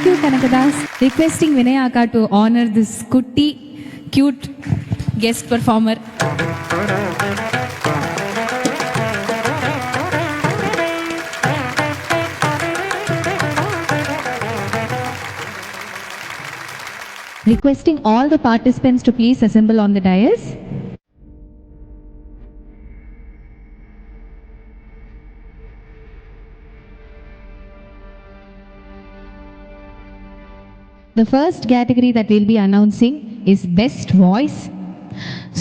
Thank you, Kanakadas. Requesting Vinay Akka to honor this kutti, cute guest performer. Requesting all the participants to please assemble on the dais. The first category that we'll be announcing is Best Voice.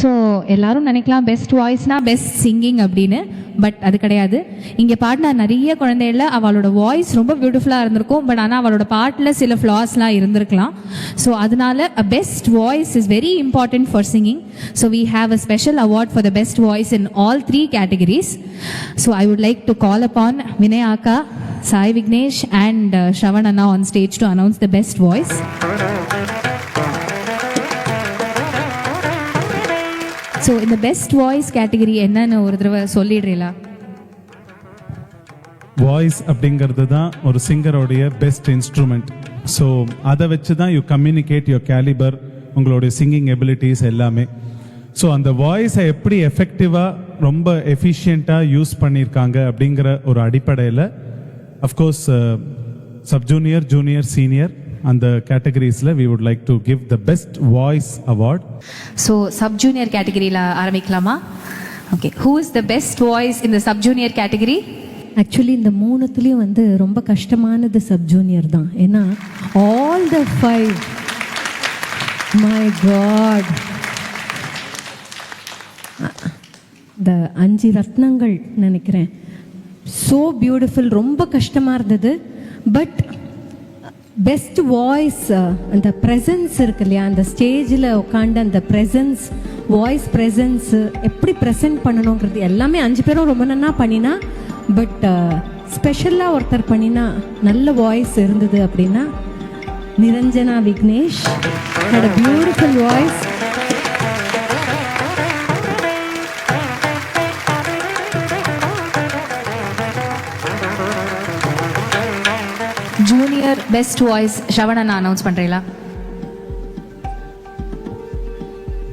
So எல்லாரும் நினைக்கலாம் best வாய்ஸ்னா best singing அப்படின்னு, but அது கிடையாது. இங்கே பாடின நிறைய குழந்தைகள அவளோட வாய்ஸ் ரொம்ப பியூட்டிஃபுல்லாக இருந்திருக்கும், பட் ஆனால் அவளோட பாட்டில் சில ஃப்ளாஸ்லாம் இருந்திருக்கலாம். ஸோ அதனால a best voice is very important for singing. So we have a special award for the best voice in all 3 categories. So I would like to call upon Vinay Akka, Sai Vignesh and Shravan Anna on stage to announce the best voice. So இந்த best voice category என்னன்னு ஒரு தடவை சொல்லிடுறீங்களா? Voice அப்படிங்கிறது தான் ஒரு சிங்கரோடைய best instrument. So அதை வச்சு தான் யூ கம்யூனிகேட் யுவர் கேலிபர், உங்களுடைய சிங்கிங் எபிலிட்டிஸ் எல்லாமே. ஸோ அந்த வாய்ஸை எப்படி எஃபெக்டிவாக ரொம்ப எஃபிஷியண்ட்டாக யூஸ் பண்ணியிருக்காங்க அப்படிங்கிற ஒரு அடிப்படையில் of course sub junior, junior, senior அந்த கேட்டகரிஸில் we would like to give the best voice award. So sub junior கேட்டகரியில் ஆரம்பிக்கலாமா? Okay, who is the best voice in the sub junior category? Actually இந்த மூணுத்துலேயும் வந்து ரொம்ப கஷ்டமானது சப் ஜூனியர் தான். ஏன்னா all the 5, my God, இந்த 5 ரத்னங்கள் நினைக்கிறேன், ஸோ பியூட்டிஃபுல், ரொம்ப கஷ்டமாக இருந்தது. பட் பெஸ்ட் வாய்ஸ், அந்த ப்ரெசன்ஸ் இருக்கு இல்லையா, அந்த ஸ்டேஜில் உட்காந்து அந்த ப்ரெசன்ஸ், வாய்ஸ் ப்ரெசன்ஸ் எப்படி ப்ரெசென்ட் பண்ணணுங்கிறது எல்லாமே 5 பேரும் ரொம்ப நல்லா பண்ணினா. பட் ஸ்பெஷலாக ஒருத்தர் பண்ணினா நல்ல வாய்ஸ் இருந்தது அப்படின்னா Niranjana Vignesh, had a beautiful voice. Junior best voice Shravan Anna announce பண்ணுறீங்களா?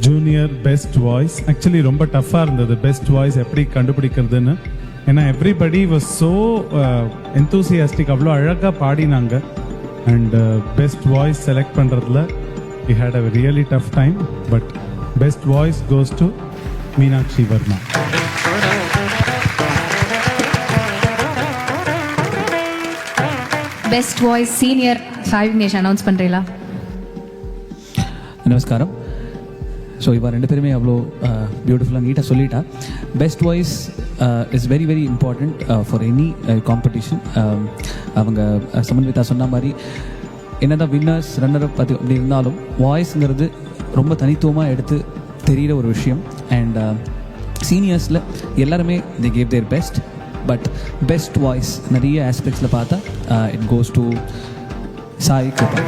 ஜூனியர் பெஸ்ட் வாய்ஸ் ஆக்சுவலி ரொம்ப டஃப்பாக இருந்தது பெஸ்ட் வாய்ஸ் எப்படி கண்டுபிடிக்கிறதுன்னு. ஏன்னா எவ்ரிபடி வாஸ் ஸோ எந்தூசியாஸ்டிக், அவ்வளோ அழகாக பாடினாங்க. அண்ட் பெஸ்ட் வாய்ஸ் செலக்ட் பண்ணுறதுல we had a really tough time, but best voice goes to Meenakshi Verma. Best voice senior Sai Vignesh announce பண்ணுறீங்களா? நமஸ்காரம். ஸோ இவா 2 பேருமே அவ்வளோ பியூட்டிஃபுல்லாக நீட்டாக சொல்லிட்டா. Best voice is very very important for any competition. அவங்க சமன்விதா சொன்ன மாதிரி என்னதான் வின்னர்ஸ் ரன்னரப் அது அப்படி இருந்தாலும் வாய்ஸுங்கிறது ரொம்ப தனித்துவமாக எடுத்து தெரிகிற ஒரு விஷயம். அண்ட் சீனியர்ஸில் எல்லாருமே they gave their best, but best voice நிறைய ஆஸ்பெக்ட்ஸில் பார்த்தா it goes to Sai Kripa.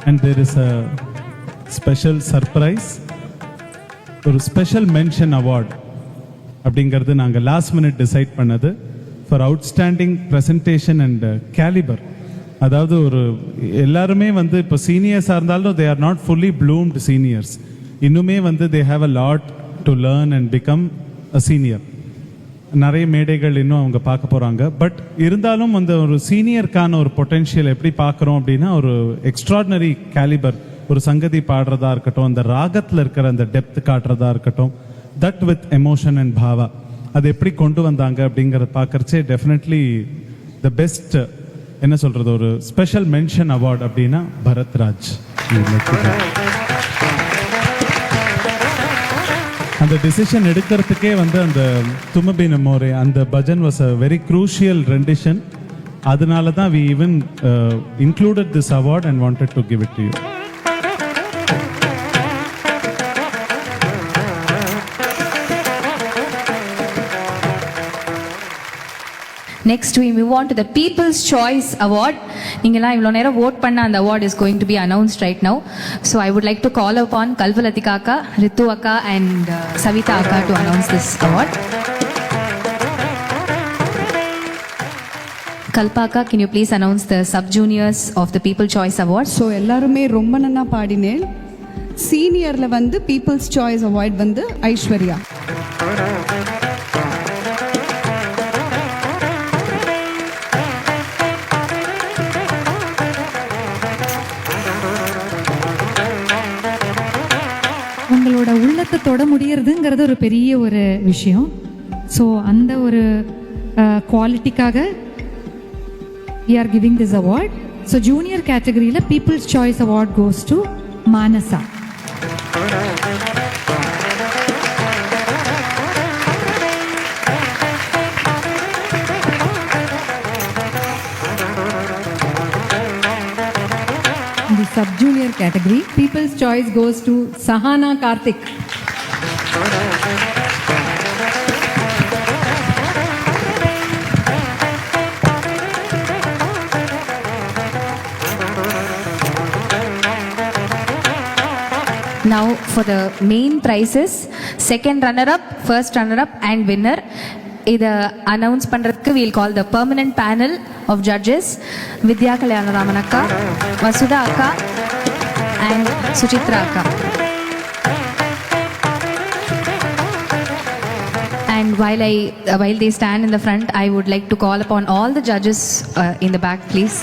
And there is a special surprise, ஒரு ஸ்பெஷல் மென்ஷன் அவார்ட் அப்படிங்கிறது நாங்கள் லாஸ்ட் மினிட் டிசைட் பண்ணது for outstanding presentation and calibre. அதாவது ஒரு எல்லாருமே வந்து இப்போ சீனியர்ஸாக இருந்தாலும் they are not fully bloomed seniors, இன்னுமே வந்து they have a lot to learn and become a senior. நிறைய மேடைகள் இன்னும் அவங்க பார்க்க போகிறாங்க. பட் இருந்தாலும் அந்த ஒரு சீனியருக்கான ஒரு பொட்டென்ஷியல் எப்படி பார்க்குறோம் அப்படின்னா ஒரு எக்ஸ்ட்ராடினரி கேலிபர், ஒரு சங்கதி பாடுறதா இருக்கட்டும், அந்த ராகத்தில் இருக்கிற அந்த டெப்த் காட்டுறதா இருக்கட்டும், தட் வித் எமோஷன் அண்ட் பாவா அது எப்படி கொண்டு வந்தாங்க அப்படிங்கிறத பார்க்கறச்சே டெஃபினெட்லி த பெஸ்ட் என்ன சொல்கிறது ஒரு ஸ்பெஷல் மென்ஷன் அவார்ட் அப்படின்னா பரத்ராஜ். அந்த டிசிஷன் எடுக்கிறதுக்கே வந்து அந்த துமபின மோரே அந்த bhajan was a very crucial rendition. அதனால தான் we even included this award and wanted to give it to you. Next we move on to the People's Choice Award. நீங்களாம் இவ்வளோ நேரம் vote பண்ண அந்த award is going to be announced right now. So I would like to call upon Kalvalatika Akka, Ritu Akka and Savita Akka to announce this award. Kalpaka, can you please announce the sub-juniors of the People's Choice Award? So எல்லாருமே ரொம்ப நன்னா பாடினேன். சீனியரில் வந்து peoples choice award வந்து ஐஸ்வர்யா. உங்களோட உள்ளத்தை தொட முடியறதுங்கிறது ஒரு பெரிய ஒரு விஷயம். ஸோ அந்த ஒரு குவாலிட்டிக்காக we are giving this award. So junior category People's Choice Award goes to Manasa. In the sub junior category, People's Choice goes to Sahana Karthik. Now for the main prizes, second runner-up, first runner-up and winner. இதை announce பண்ணுறதுக்கு we'll call the permanent panel of judges. Vidya Kalyanaraman Akka, Vasudha Akka and Suchitra Akka. And while they stand in the front, I would like to call upon all the judges in the back, please.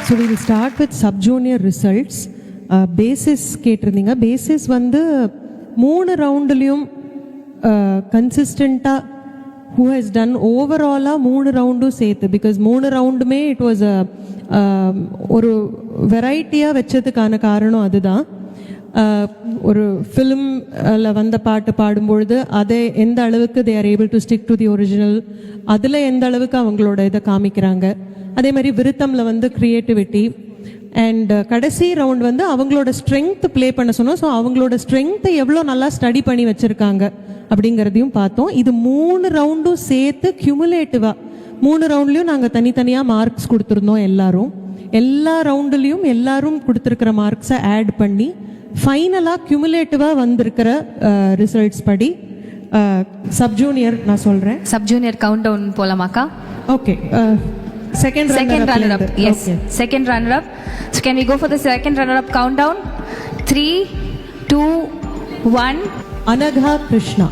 So will start with sub junior results. Basis கேட்டிருந்தீங்க. Basis வந்து 3 ரவுண்டுலேயும் கன்சிஸ்டண்ட்டாக who has done ஓவராலாக 3 ரவுண்டும் சேர்த்து, because 3 ரவுண்டுமே it was ஒரு வெரைட்டியாக வச்சதுக்கான காரணம் அதுதான். ஒரு ஃபிலிமில் வந்த பாட்டு பாடும்பொழுது அதை எந்த அளவுக்கு they are able to stick to the original, அதில் எந்த அளவுக்கு அவங்களோட இதை காமிக்கிறாங்க. அதே மாதிரி விருத்தமில் வந்து க்ரியேட்டிவிட்டி அண்ட் கடைசி ரவுண்ட் வந்து அவங்களோட ஸ்ட்ரென்த் ப்ளே பண்ண சொன்னோம். ஸோ அவங்களோட ஸ்ட்ரென்த்தை எவ்வளோ நல்லா ஸ்டடி பண்ணி வச்சுருக்காங்க அப்படிங்கிறதையும் பார்த்தோம். இது 3 ரவுண்டும் சேர்த்து கியூமுலேட்டிவாக 3 ரவுண்ட்லேயும் நாங்கள் தனித்தனியாக மார்க்ஸ் கொடுத்துருந்தோம். எல்லா ரவுண்டுலேயும் எல்லாரும் கொடுத்துருக்கிற மார்க்ஸை ஆட் பண்ணி ஃபைனலாக கியூமுலேட்டிவாக வந்திருக்கிற ரிசல்ட்ஸ் படி சப் ஜூனியர் நான் சொல்கிறேன். சப் ஜூனியர் கவுண்ட் டவுன் போலாமாக்கா? Okay. Second runner-up. Yes. Okay. Second runner-up. So can we go for the second runner-up countdown? 3, 2, 1. Anagha Krishna.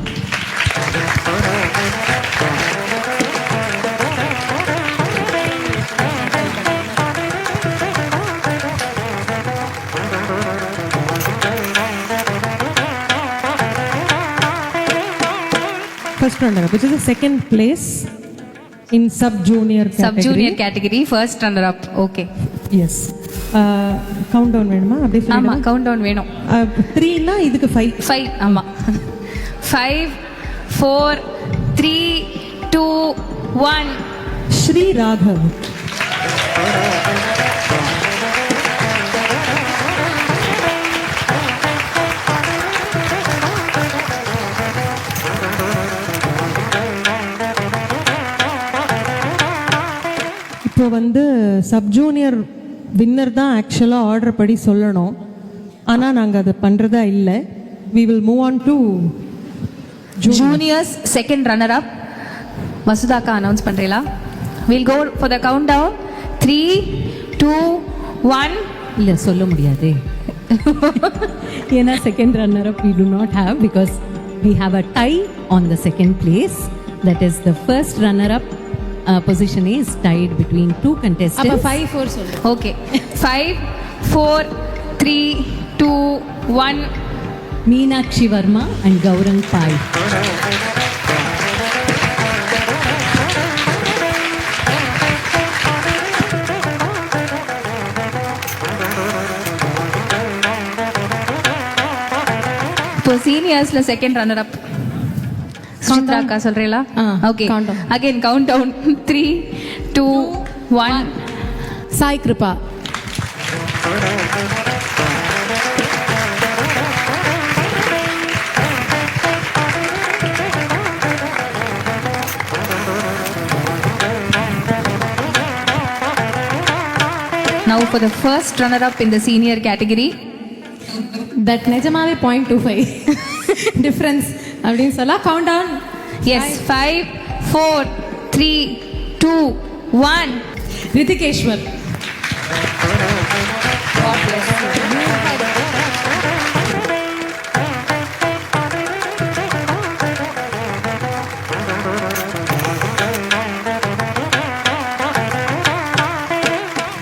First runner-up, which is the second place in sub-junior category. Sub-junior category, first runner-up. Okay. Yes. Countdown வேணுமா? அப்படியே ஆமா, சொல்லுங்க. countdown வேணும். 3 னா இதுக்கு 5. 5, ஆமா. 5, 4, 3, 2, 1. Shri Raghav. இப்போ வந்து சப் ஜூனியர் வின்னர் தான் ஆக்சுவலாக ஆர்டர் படி சொல்லணும். ஆனால் நாங்கள் அதை பண்ணுறதா இல்லை. We will move on to juniors second runner up. வசுதாக்கா அனௌன்ஸ் பண்ணுறீங்களா? Will go for the count down. 3, 2, 1. இல்லை சொல்ல முடியாது. ஏன்னா second runner up we do not have, because we have a tie on the second place. That is the first runner up position is tied between 2 contestants. அப்ப 5, 4 சொல்லு. Okay. 5, 4, 3, 2, 1. Meenakshi Verma and Gaurang Pai. இப்போ சீனியர்ஸ்ல second runner up Suchitra அக்கா சொல்றீங்களா? Okay. Again count down. 3, 2, 1. Sai Kripa. Now for the first runner-up in the senior category. That நிஜமாவே 0.25 difference அப்படின்னு சொல்ல count down. Yes, 5, 4, 3, 2, 1. Rithikeshwar.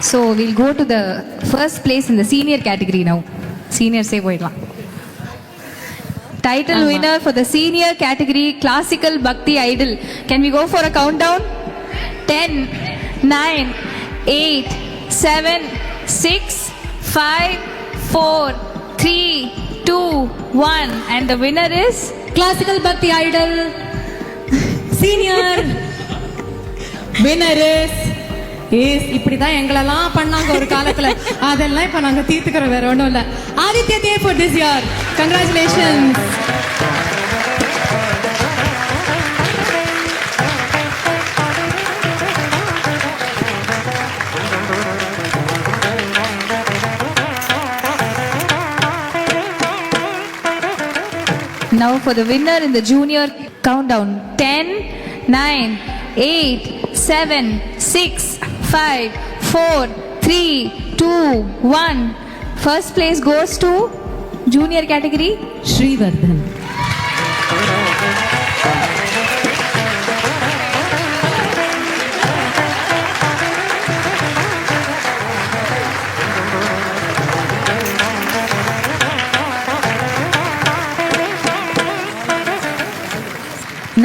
So we'll go to the first place in the senior category now. Senior say போயிடலாம். Title winner for the senior category classical bhakti idol. Can we go for a countdown? 10, 9, 8, 7, 6, 5, 4, 3, 2, 1. And the winner is classical பக்தி Idol senior Winner is இப்படி தான் எங்களெல்லாம் பண்ணாங்க ஒரு காலத்துல. அதெல்லாம் இப்ப நாங்க தீர்த்துக்கிறோம், வேற ஒன்றும் இல்ல. Aditya Dev for this year. Congratulations. now for the winner in the junior countdown. 10, 9, 8, 7, 6, 5, 4, 3, 2, 1. First place goes to junior category Srivardhan.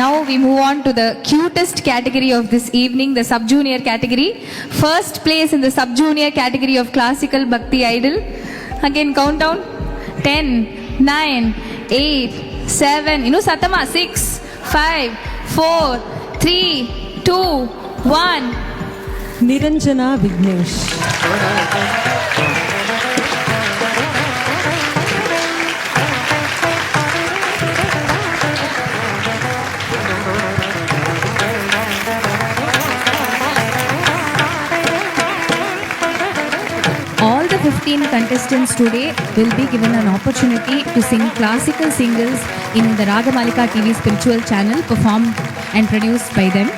Now we move on to the cutest category of this evening, the sub-junior category. First place in the sub-junior category of classical bhakti idol. Again countdown. 10, 9, 8, 7, Satama, 6, 5, 4, 3, 2, 1. Niranjana Vignesh. All the 15 contestants today will be given an opportunity to sing classical singles in the Ragamalika TV spiritual channel, performed and produced by them.